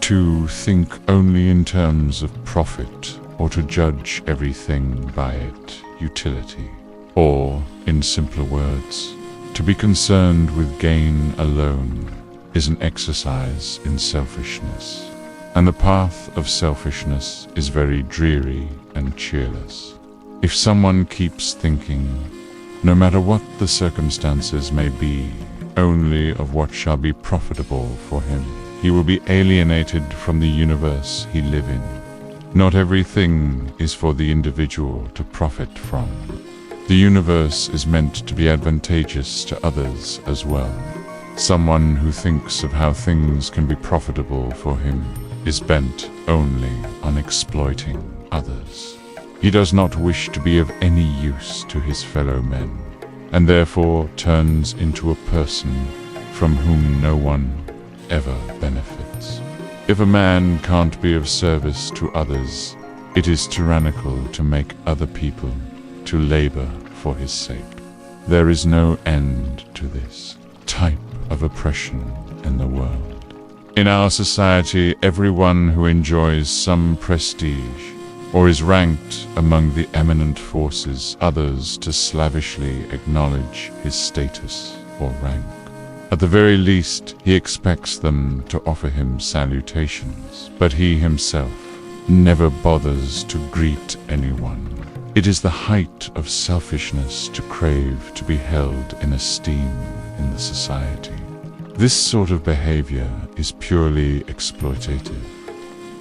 to think only in terms of profit, or to judge everything by its utility. Or, in simpler words, to be concerned with gain alone is an exercise in selfishness, and the path of selfishness is very dreary and cheerless. If someone keeps thinking, no matter what the circumstances may be, only of what shall be profitable for him, he will be alienated from the universe he lives in. Not everything is for the individual to profit from. The universe is meant to be advantageous to others as well. Someone who thinks of how things can be profitable for him is bent only on exploiting others. He does not wish to be of any use to his fellow men, and therefore turns into a person from whom no one ever benefits. If a man can't be of service to others, it is tyrannical to make other people to labor for his sake. There is no end to this type of oppression in the world. In our society, everyone who enjoys some prestige or is ranked among the eminent forces others to slavishly acknowledge his status or rank. At the very least, he expects them to offer him salutations, but he himself never bothers to greet anyone. It is the height of selfishness to crave to be held in esteem in the society. This sort of behavior is purely exploitative.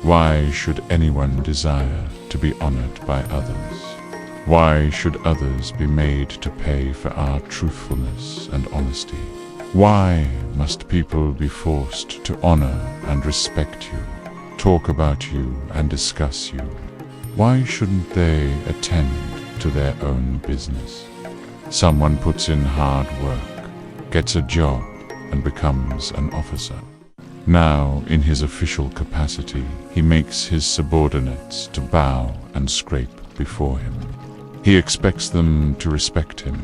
Why should anyone desire to be honored by others? Why should others be made to pay for our truthfulness and honesty? Why must people be forced to honor and respect you, talk about you and discuss you? Why shouldn't they attend to their own business? Someone puts in hard work, gets a job, and becomes an officer. Now, in his official capacity, he makes his subordinates to bow and scrape before him. He expects them to respect him,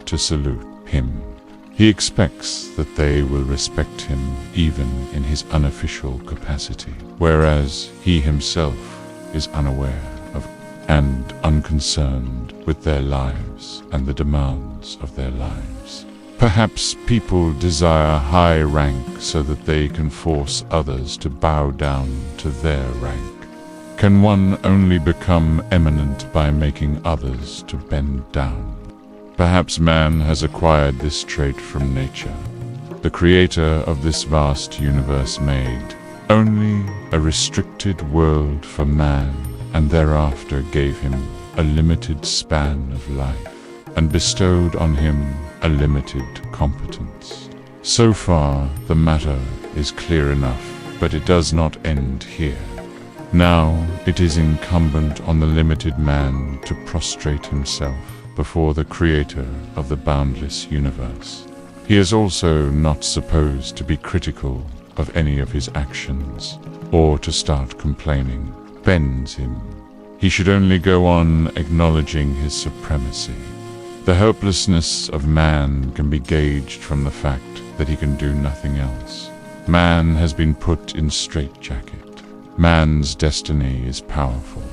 to salute him. He expects that they will respect him even in his unofficial capacity, whereas he himself is unaware of and unconcerned with their lives and the demands of their lives. Perhaps people desire high rank so that they can force others to bow down to their rank. Can one only become eminent by making others to bend down? Perhaps man has acquired this trait from nature. The creator of this vast universe made only a restricted world for man, and thereafter gave him a limited span of life, and bestowed on him a limited competence. So far, the matter is clear enough, but it does not end here. Now, it is incumbent on the limited man to prostrate himself before the creator of the boundless universe. He is also not supposed to be critical of any of his actions, or to start complaining bends him. He should only go on acknowledging his supremacy. The helplessness of man can be gauged from the fact that he can do nothing else. Man has been put in straitjacket. Man's destiny is powerful.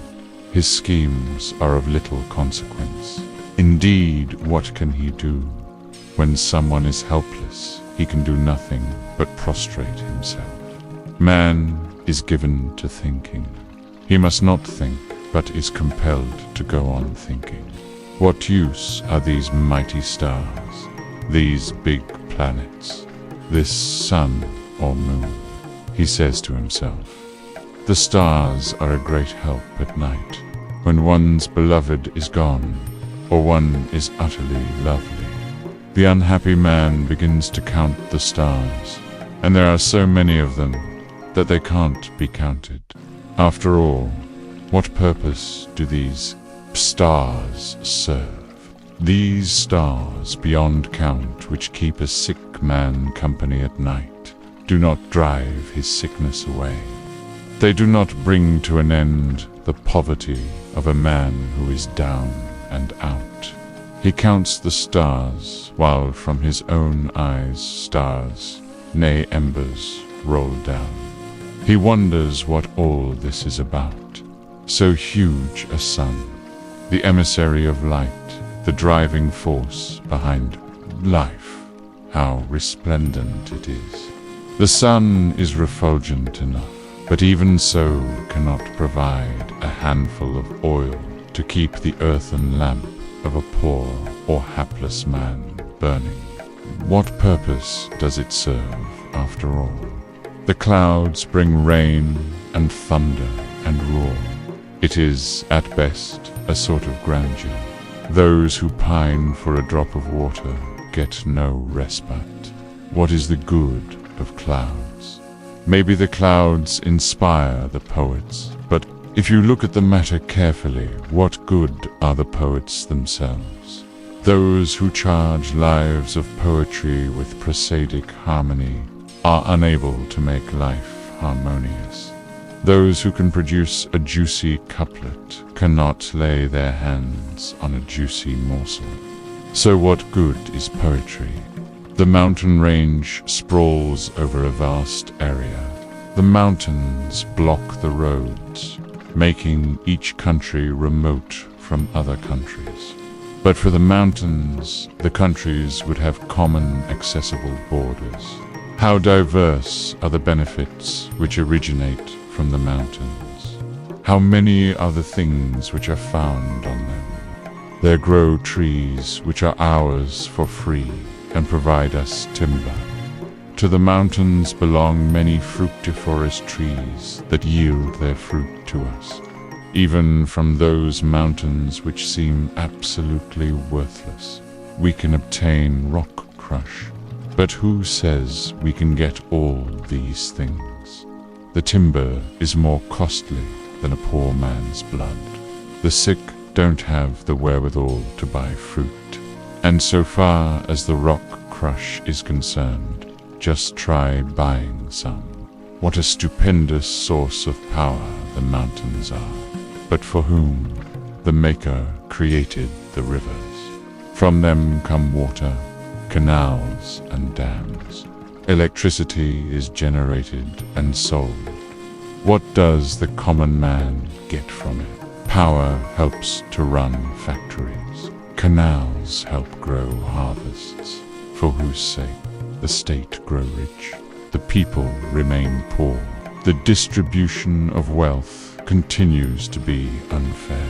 His schemes are of little consequence. Indeed, what can he do? When someone is helpless, he can do nothing but prostrate himself. Man is given to thinking. He must not think, but is compelled to go on thinking. What use are these mighty stars, these big planets, this sun or moon? He says to himself. The stars are a great help at night, when one's beloved is gone, or one is utterly lovely. The unhappy man begins to count the stars, and there are so many of them that they can't be counted. After all, what purpose do these stars serve? These stars beyond count, which keep a sick man company at night, do not drive his sickness away. They do not bring to an end the poverty of a man who is down and out. He counts the stars, while from his own eyes stars, nay embers, roll down. He wonders what all this is about. So huge a sun, the emissary of light, the driving force behind life, how resplendent it is. The sun is refulgent enough, but even so cannot provide a handful of oil to keep the earthen lamp of a poor or hapless man burning. What purpose does it serve, after all? The clouds bring rain and thunder and roar. It is, at best, a sort of grandeur. Those who pine for a drop of water get no respite. What is the good of clouds? Maybe the clouds inspire the poets, but if you look at the matter carefully, what good are the poets themselves? Those who charge lives of poetry with prosaic harmony are unable to make life harmonious. Those who can produce a juicy couplet cannot lay their hands on a juicy morsel. So what good is poetry? The mountain range sprawls over a vast area. The mountains block the roads, making each country remote from other countries. But for the mountains, the countries would have common accessible borders. How diverse are the benefits which originate from the mountains. How many are the things which are found on them. There grow trees which are ours for free and provide us timber. To the mountains belong many fructiferous trees that yield their fruit to us. Even from those mountains which seem absolutely worthless, we can obtain rock crush. But who says we can get all these things? The timber is more costly than a poor man's blood. The sick don't have the wherewithal to buy fruit. And so far as the rock crush is concerned, just try buying some. What a stupendous source of power the mountains are. But for whom? The Maker created the rivers. From them come water, canals and dams. Electricity is generated and sold. What does the common man get from it? Power helps to run factories. Canals help grow harvests, for whose sake the state grow rich, the people remain poor. The distribution of wealth continues to be unfair.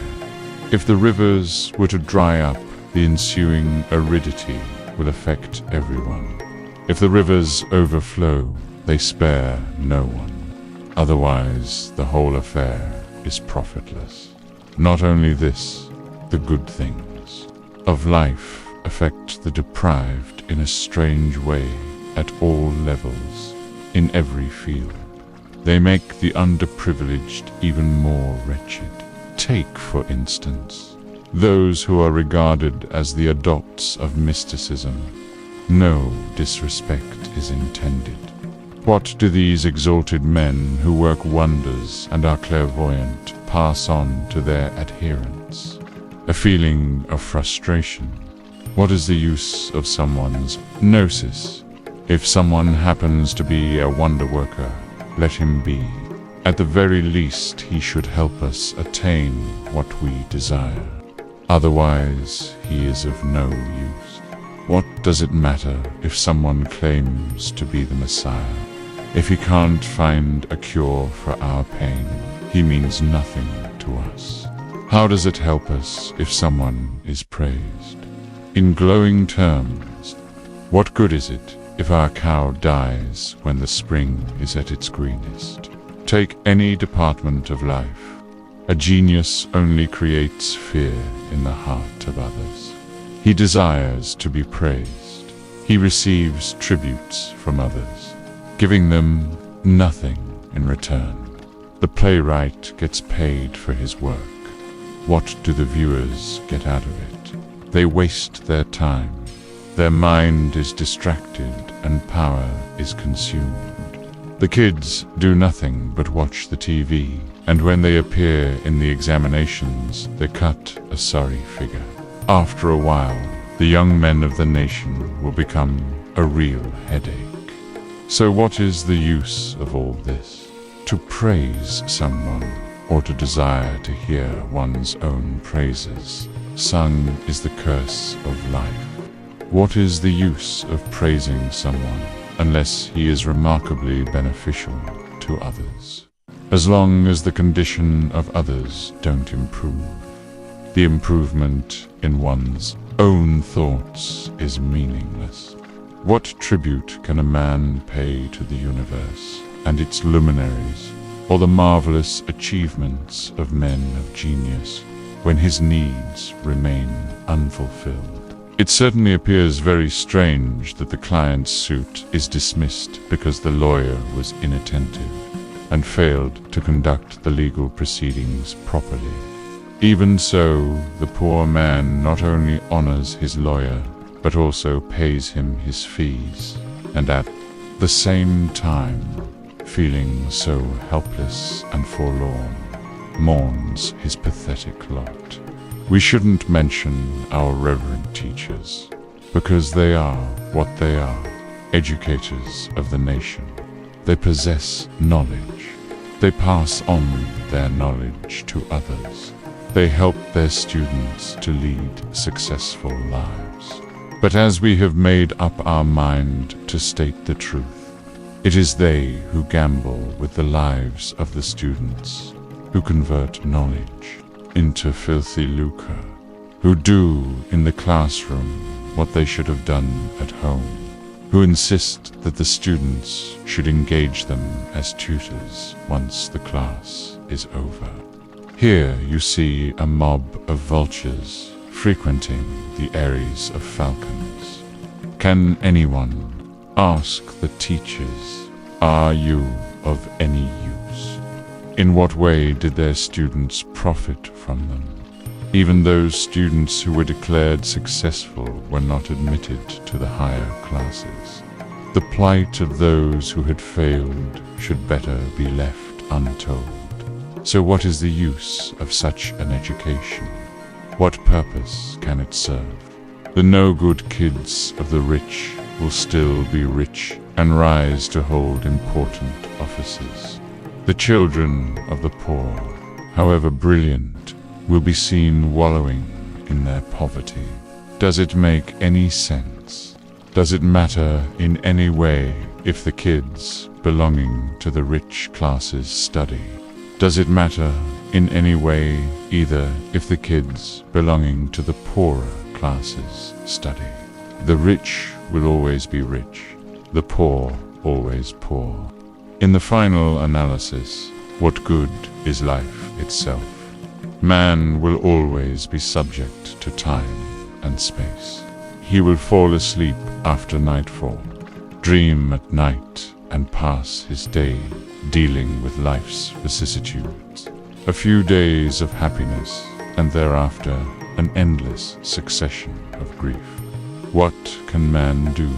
If the rivers were to dry up, the ensuing aridity will affect everyone. If the rivers overflow, they spare no one. Otherwise, the whole affair is profitless. Not only this, the good things of life affect the deprived in a strange way at all levels, in every field. They make the underprivileged even more wretched. Take, for instance, those who are regarded as the adopts of mysticism. No disrespect is intended. What do these exalted men who work wonders and are clairvoyant pass on to their adherents? A feeling of frustration. What is the use of someone's gnosis? If someone happens to be a wonder worker, let him be. At the very least, he should help us attain what we desire. Otherwise, he is of no use. What does it matter if someone claims to be the Messiah? If he can't find a cure for our pain, he means nothing to us. How does it help us if someone is praised? In glowing terms, what good is it if our cow dies when the spring is at its greenest? Take any department of life. A genius only creates fear in the heart of others. He desires to be praised. He receives tributes from others, giving them nothing in return. The playwright gets paid for his work. What do the viewers get out of it? They waste their time. Their mind is distracted and power is consumed. The kids do nothing but watch the TV, and when they appear in the examinations, they cut a sorry figure. After a while, the young men of the nation will become a real headache. So what is the use of all this? to praise someone or to desire to hear one's own praises sung is the curse of life. What is the use of praising someone unless he is remarkably beneficial to others? As long as the condition of others don't improve, the improvement in one's own thoughts is meaningless. What tribute can a man pay to the universe and its luminaries, or the marvelous achievements of men of genius, when his needs remain unfulfilled? It certainly appears very strange that the client's suit is dismissed because the lawyer was inattentive and failed to conduct the legal proceedings properly. Even so, the poor man not only honors his lawyer, but also pays him his fees, and at the same time, feeling so helpless and forlorn, mourns his pathetic lot. We shouldn't mention our reverend teachers, because they are what they are, educators of the nation. They possess knowledge. They pass on their knowledge to others. They help their students to lead successful lives. But as we have made up our mind to state the truth, it is they who gamble with the lives of the students, who convert knowledge into filthy lucre, who do in the classroom what they should have done at home, who insist that the students should engage them as tutors once the class is over. Here you see a mob of vultures frequenting the eyries of falcons. Can anyone ask the teachers, are you of any use? In what way did their students profit from them? Even those students who were declared successful were not admitted to the higher classes. The plight of those who had failed should better be left untold. So what is the use of such an education? What purpose can it serve? The no-good kids of the rich will still be rich and rise to hold important offices. The children of the poor, however brilliant, will be seen wallowing in their poverty. Does it make any sense? Does it matter in any way if the kids belonging to the rich classes study? Does it matter in any way either if the kids belonging to the poorer classes study? The rich will always be rich, the poor always poor. In the final analysis, what good is life itself? Man will always be subject to time and space. He will fall asleep after nightfall, dream at night, and pass his day dealing with life's vicissitudes. A few days of happiness, and thereafter an endless succession of grief. What can man do?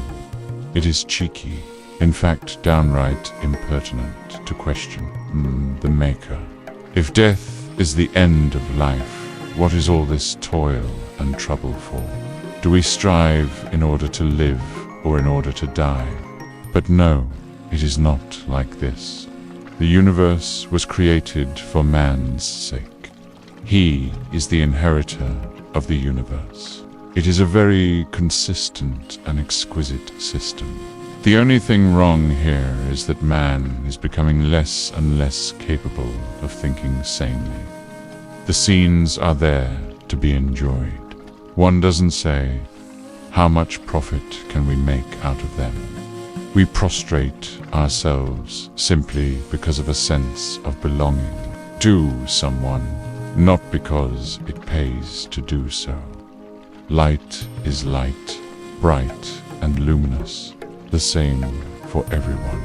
It is cheeky, in fact downright impertinent, to question the Maker. If death is the end of life, what is all this toil and trouble for? Do we strive in order to live or in order to die? But no, it is not like this. The universe was created for man's sake. He is the inheritor of the universe. It is a very consistent and exquisite system. The only thing wrong here is that man is becoming less and less capable of thinking sanely. The scenes are there to be enjoyed. One doesn't say, how much profit can we make out of them? We prostrate ourselves simply because of a sense of belonging to someone, not because it pays to do so. Light is light, bright and luminous, the same for everyone.